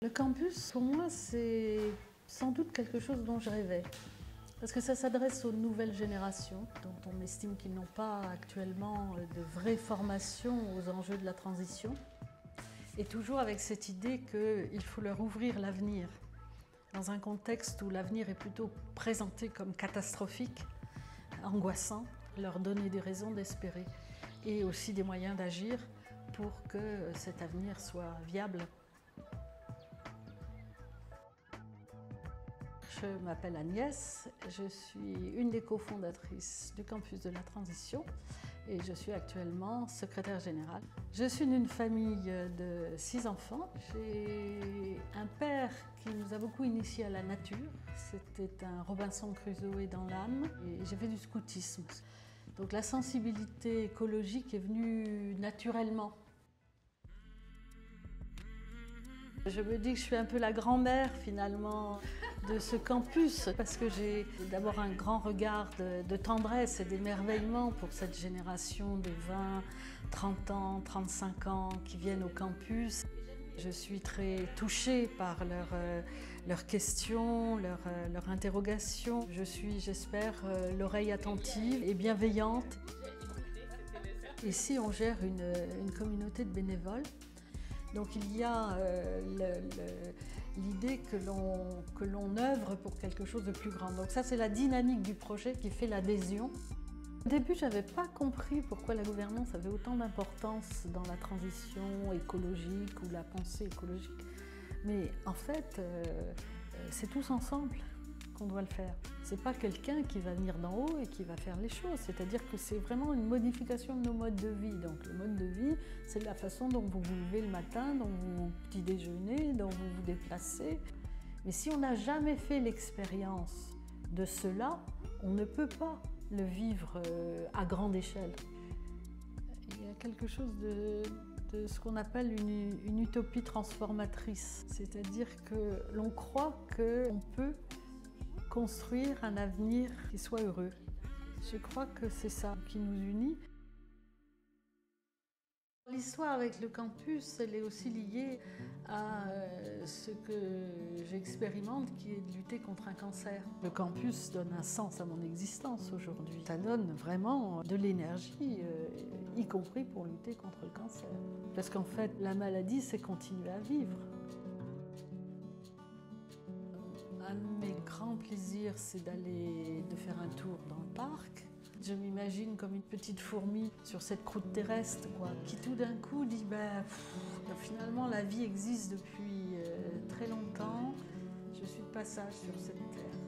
Le campus, pour moi, c'est sans doute quelque chose dont je rêvais. Parce que ça s'adresse aux nouvelles générations, dont on estime qu'ils n'ont pas actuellement de vraie formation aux enjeux de la transition. Et toujours avec cette idée qu'il faut leur ouvrir l'avenir, dans un contexte où l'avenir est plutôt présenté comme catastrophique, angoissant, leur donner des raisons d'espérer et aussi des moyens d'agir pour que cet avenir soit viable. Je m'appelle Agnès, je suis une des cofondatrices du campus de la transition et je suis actuellement secrétaire générale. Je suis d'une famille de 6 enfants. J'ai un père qui nous a beaucoup initiés à la nature. C'était un Robinson Crusoe dans l'âme et j'ai fait du scoutisme. Donc la sensibilité écologique est venue naturellement. Je me dis que je suis un peu la grand-mère finalement de ce campus parce que j'ai d'abord un grand regard de tendresse et d'émerveillement pour cette génération de 20, 30 ans, 35 ans qui viennent au campus. Je suis très touchée par leurs questions, leurs interrogations. Je suis, j'espère, l'oreille attentive et bienveillante. Ici, on gère une communauté de bénévoles. Donc il y a l'idée que l'on œuvre pour quelque chose de plus grand. Donc ça, c'est la dynamique du projet qui fait l'adhésion. Au début, je n'avais pas compris pourquoi la gouvernance avait autant d'importance dans la transition écologique ou la pensée écologique. Mais en fait, c'est tous ensemble qu'on doit le faire. C'est pas quelqu'un qui va venir d'en haut et qui va faire les choses. C'est-à-dire que c'est vraiment une modification de nos modes de vie. Donc le mode de vie, c'est la façon dont vous vous levez le matin, dont vous petit déjeunez, dont vous vous déplacez. Mais si on n'a jamais fait l'expérience de cela, on ne peut pas le vivre à grande échelle. Il y a quelque chose de ce qu'on appelle une utopie transformatrice. C'est-à-dire que l'on croit qu'on peut construire un avenir qui soit heureux. Je crois que c'est ça qui nous unit. L'histoire avec le campus, elle est aussi liée à ce que j'expérimente, qui est de lutter contre un cancer. Le campus donne un sens à mon existence aujourd'hui. Ça donne vraiment de l'énergie, y compris pour lutter contre le cancer. Parce qu'en fait, la maladie, c'est continuer à vivre. Un de mes grands plaisirs, c'est de faire un tour dans le parc. Je m'imagine comme une petite fourmi sur cette croûte terrestre, qui tout d'un coup dit finalement la vie existe depuis très longtemps, je suis de passage sur cette terre.